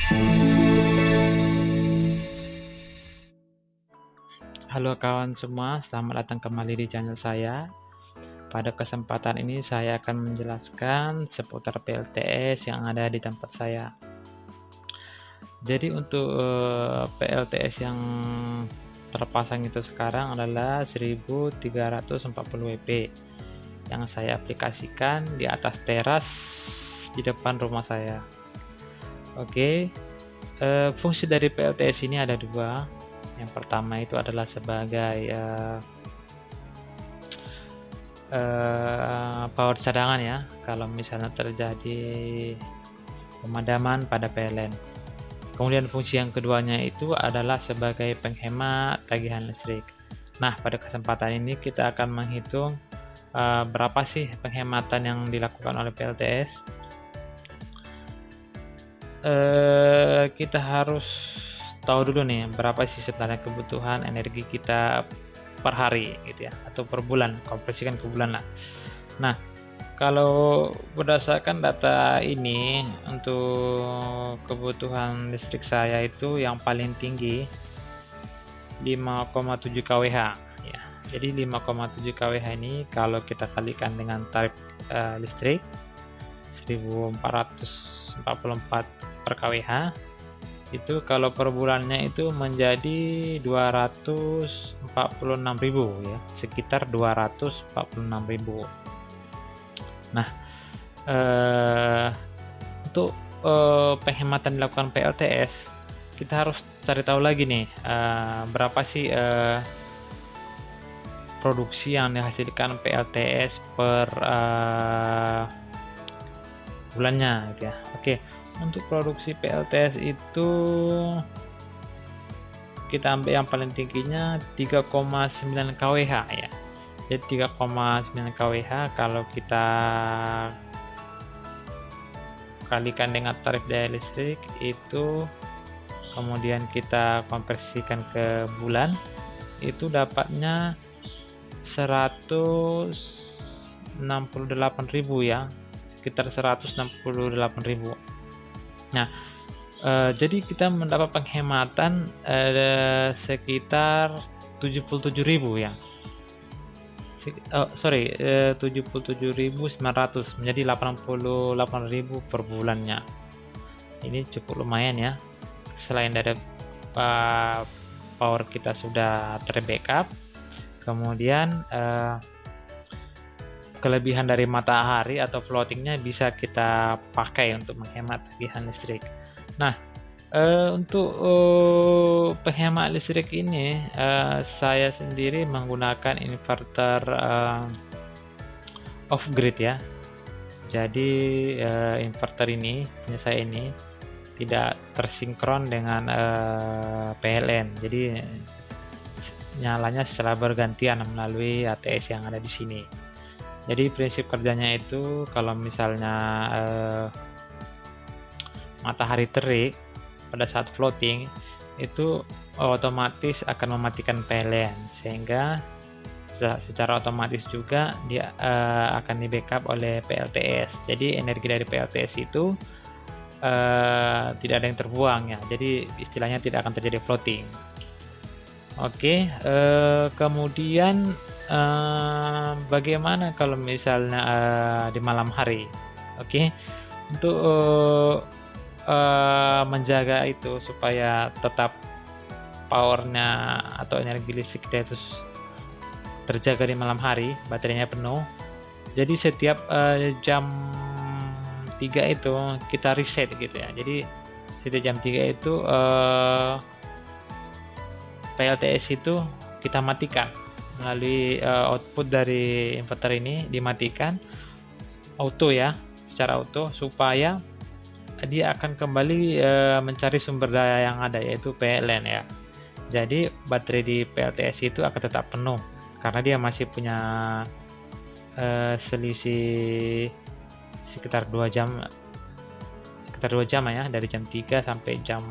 Halo kawan semua, selamat datang kembali di channel saya. Pada kesempatan ini saya akan menjelaskan seputar PLTS yang ada di tempat saya. Jadi untuk PLTS yang terpasang itu sekarang adalah 1340 WP yang saya aplikasikan di atas teras di depan rumah saya. Oke, fungsi dari PLTS ini ada dua. Yang pertama itu adalah sebagai power cadangan ya, kalau misalnya terjadi pemadaman pada PLN. Kemudian fungsi yang keduanya itu adalah sebagai penghemat tagihan listrik. Nah, pada kesempatan ini kita akan menghitung berapa sih penghematan yang dilakukan oleh PLTS. Kita harus tahu dulu nih berapa sih sebenarnya kebutuhan energi kita per hari gitu ya, atau per bulan, konversikan ke bulan lah. Nah, kalau berdasarkan data ini untuk kebutuhan listrik saya itu yang paling tinggi 5,7 kWh ya. Jadi 5,7 kWh ini kalau kita kalikan dengan tarif listrik 1444 per kWh, itu kalau per bulannya itu menjadi 246.000 ya, sekitar 246.000. Nah, untuk penghematan dilakukan PLTS, kita harus cari tahu lagi nih berapa sih produksi yang dihasilkan PLTS per bulannya gitu ya. Oke, untuk produksi PLTS itu kita ambil yang paling tingginya 3,9 kWh ya. Jadi 3,9 kWh kalau kita kalikan dengan tarif daya listrik itu, kemudian kita konversikan ke bulan, itu dapatnya 168.000 ya, sekitar 168.000. Nah, jadi kita mendapat penghematan sekitar 77.000 ya. 77.900 menjadi 88.000 per bulannya. Ini cukup lumayan ya. Selain dari power kita sudah terbackup, kemudian kelebihan dari matahari atau floatingnya bisa kita pakai untuk menghemat tagihan listrik. Nah, untuk penghemat listrik ini saya sendiri menggunakan inverter off grid ya. Jadi inverter ini punya saya ini tidak tersinkron dengan PLN. Jadi nyalanya secara bergantian melalui ATS yang ada di sini. Jadi prinsip kerjanya itu kalau misalnya matahari terik pada saat floating itu otomatis akan mematikan PLN, sehingga secara otomatis juga dia akan di backup oleh PLTS. Jadi energi dari PLTS itu tidak ada yang terbuang ya, jadi istilahnya tidak akan terjadi floating. Oke, kemudian bagaimana kalau misalnya di malam hari? Oke, untuk menjaga itu supaya tetap powernya atau energi listrik kita itu terjaga di malam hari, baterainya penuh. Jadi setiap jam 3 itu kita reset gitu ya. Jadi setiap jam 3 itu PLTS itu kita matikan melalui output dari inverter ini, dimatikan auto ya, secara auto, supaya dia akan kembali mencari sumber daya yang ada, yaitu PLN ya. Jadi baterai di PLTS itu akan tetap penuh karena dia masih punya selisih sekitar 2 jam ya, dari jam 3 sampai jam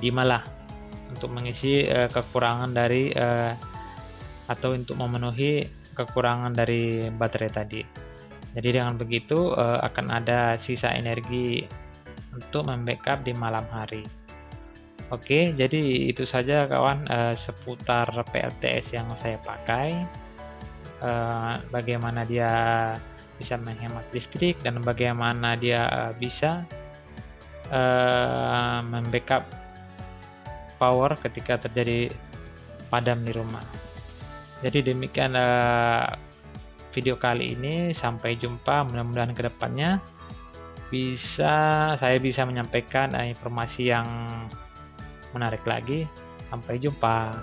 5 lah, untuk mengisi kekurangan dari atau untuk memenuhi kekurangan dari baterai tadi. Jadi dengan begitu akan ada sisa energi untuk membackup di malam hari. Oke, jadi itu saja kawan, seputar PLTS yang saya pakai, bagaimana dia bisa menghemat listrik dan bagaimana dia bisa membackup power ketika terjadi padam di rumah. Jadi demikian video kali ini, sampai jumpa. Mudah-mudahan kedepannya saya bisa menyampaikan informasi yang menarik lagi. Sampai jumpa.